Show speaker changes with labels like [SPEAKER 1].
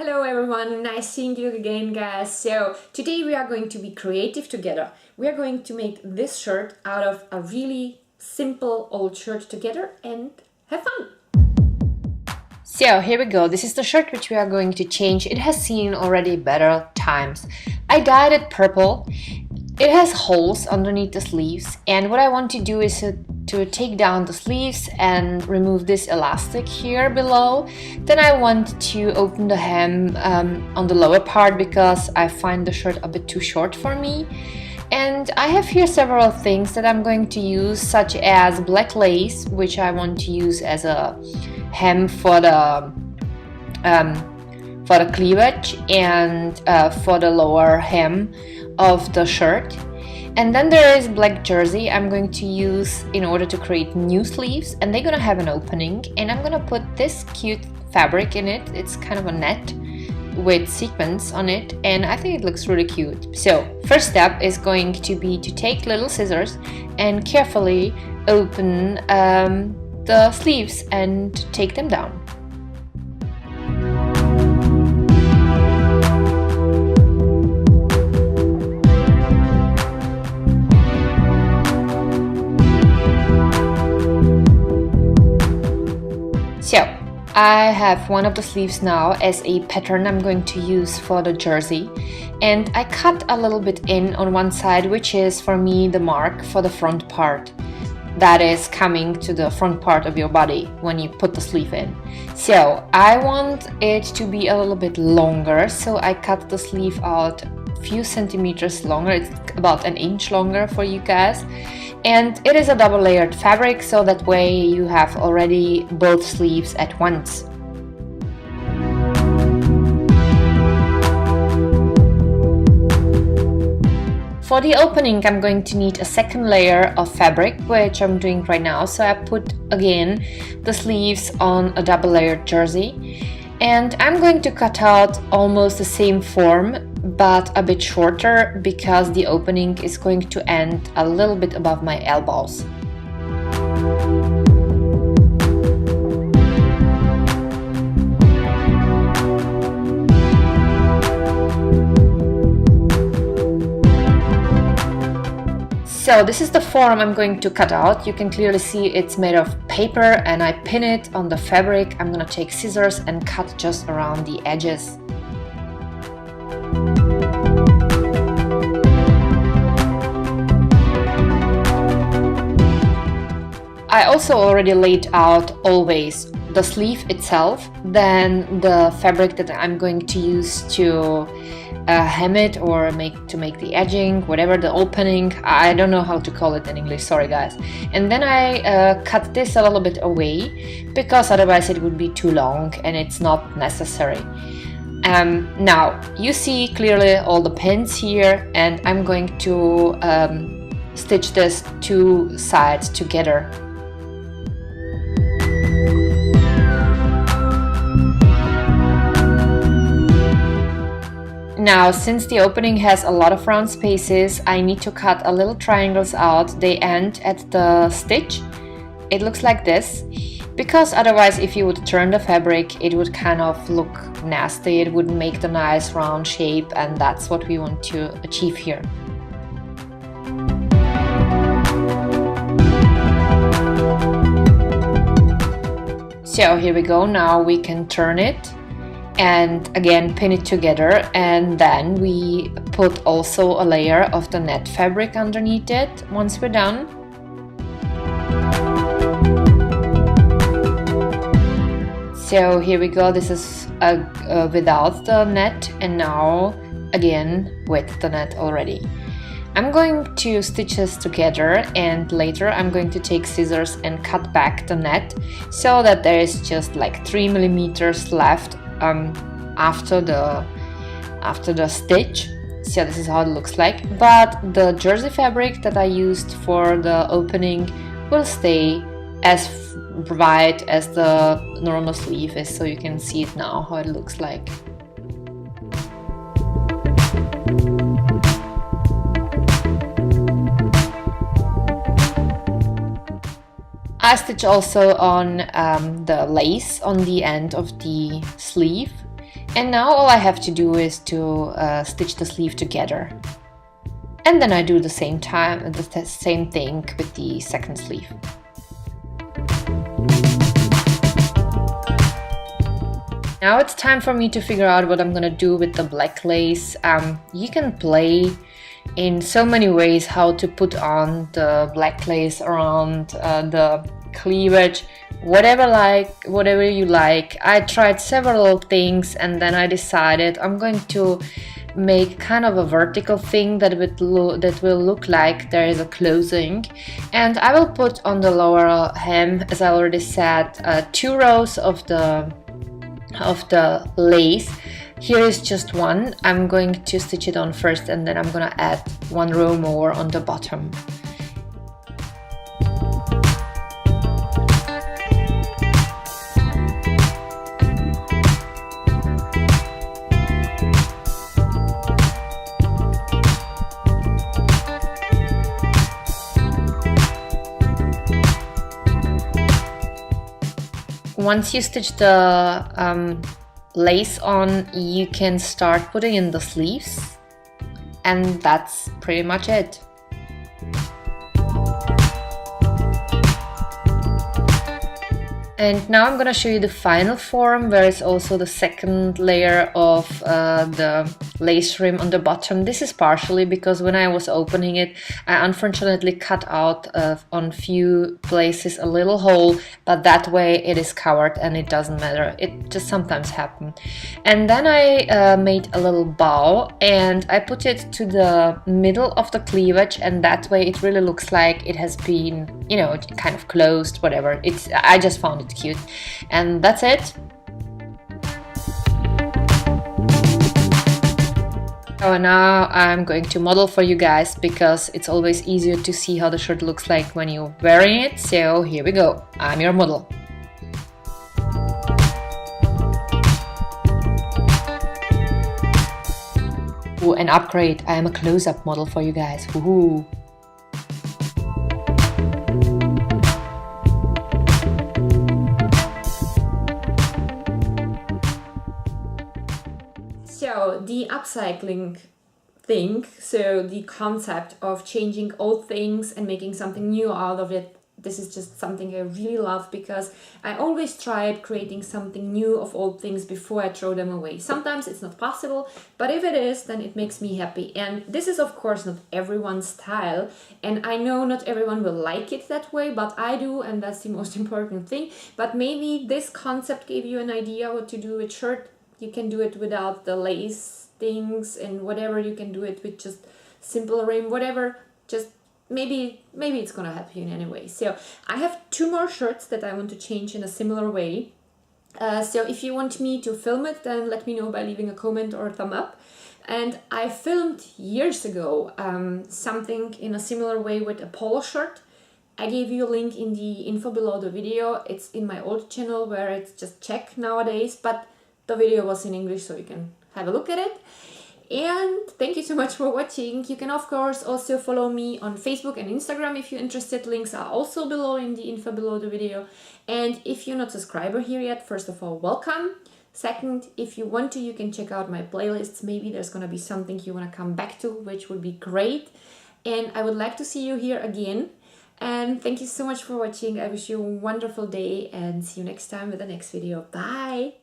[SPEAKER 1] Hello everyone, nice seeing you again guys. So today we are going to be creative together. We are going to make this shirt out of a really simple old shirt together and have fun. So here we go, this is the shirt which we are going to change. It has seen already better times. I dyed it purple. It has holes underneath the sleeves, and what I want to do is to take down the sleeves and remove this elastic here below. Then I want to open the hem on the lower part because I find the shirt a bit too short for me. And I have here several things that I'm going to use, such as black lace, which I want to use as a hem for the cleavage and for the lower hem of the shirt. And then there is black jersey I'm going to use in order to create new sleeves, and they're gonna have an opening, and I'm gonna put this cute fabric in it. It's kind of a net with sequins on it, and I think it looks really cute. So first step is going to be to take little scissors and carefully open the sleeves and take them down. So I have one of the sleeves now as a pattern I'm going to use for the jersey, and I cut a little bit in on one side, which is for me the mark for the front part that is coming to the front part of your body when you put the sleeve in. So I want it to be a little bit longer, so I cut the sleeve out a few centimeters longer. It's about an inch longer for you guys. And it is a double layered fabric, so that way you have already both sleeves at once. For the opening, I'm going to need a second layer of fabric, which I'm doing right now. So I put again the sleeves on a double layered jersey, and I'm going to cut out almost the same form but a bit shorter because the opening is going to end a little bit above my elbows. So this is the form I'm going to cut out. You can clearly see it's made of paper, and I pin it on the fabric. I'm gonna take scissors and cut just around the edges. I also already laid out always the sleeve itself, then the fabric that I'm going to use to hem it or make the edging, whatever, the opening. I don't know how to call it in English, sorry guys. And then I cut this a little bit away because otherwise it would be too long and it's not necessary. Now you see clearly all the pins here, and I'm going to stitch this two sides together. Now, since the opening has a lot of round spaces, I need to cut a little triangles out. They end at the stitch. It looks like this, because otherwise if you would turn the fabric, it would kind of look nasty. It wouldn't make the nice round shape, and that's what we want to achieve here. So here we go. Now we can turn it and again pin it together, and then we put also a layer of the net fabric underneath it once we're done. So here we go, this is without the net, and now again with the net already. I'm going to stitch this together, and later I'm going to take scissors and cut back the net so that there is just like 3 millimeters left after the stitch. So this is how it looks like, but the jersey fabric that I used for the opening will stay as bright as the normal sleeve is, so you can see it now how it looks like. I stitch also on the lace on the end of the sleeve, And now all I have to do is to stitch the sleeve together. And then I do the same thing with the second sleeve. Now it's time for me to figure out what I'm gonna do with the black lace. You can play in so many ways how to put on the black lace around the cleavage, whatever you like. I tried several things and then I decided I'm going to make kind of a vertical thing that will look like there is a closing, and I will put on the lower hem, as I already said, 2 rows of the lace. Here is just one. I'm going to stitch it on first and then I'm gonna add 1 row more on the bottom. Once you stitch the lace on, you can start putting in the sleeves, and that's pretty much it. And now I'm gonna show you the final form, where it's also the second layer of the lace rim on the bottom. This is partially because when I was opening it, I unfortunately cut out on few places a little hole, but that way it is covered and it doesn't matter. It just sometimes happens. And then I made a little bow and I put it to the middle of the cleavage, and that way it really looks like it has been, you know, kind of closed, whatever. I just found it cute, and that's it. So now I'm going to model for you guys, because it's always easier to see how the shirt looks like when you're wearing it. So here we go, I'm your model. Ooh, an upgrade, I am a close-up model for you guys. Woohoo! So the upcycling thing, so the concept of changing old things and making something new out of it, this is just something I really love, because I always tried creating something new of old things before I throw them away. Sometimes it's not possible, but if it is, then it makes me happy. And this is of course not everyone's style, and I know not everyone will like it that way, but I do, and that's the most important thing. But maybe this concept gave you an idea what to do with shirt. You can do it without the lace things and whatever. You can do it with just simple rim, whatever. Just maybe it's gonna help you in any way. So I have 2 more shirts that I want to change in a similar way. So if you want me to film it, then let me know by leaving a comment or a thumb up. And I filmed years ago something in a similar way with a polo shirt. I gave you a link in the info below the video. It's in my old channel where it's just Czech nowadays, but the video was in English, so you can have a look at it. And thank you so much for watching. You can of course also follow me on Facebook and Instagram if you're interested. Links are also below in the info below the video. And if you're not a subscriber here yet, first of all, welcome. Second, if you want to, you can check out my playlists. Maybe there's gonna be something you wanna come back to, which would be great. And I would like to see you here again. And thank you so much for watching. I wish you a wonderful day and see you next time with the next video. Bye!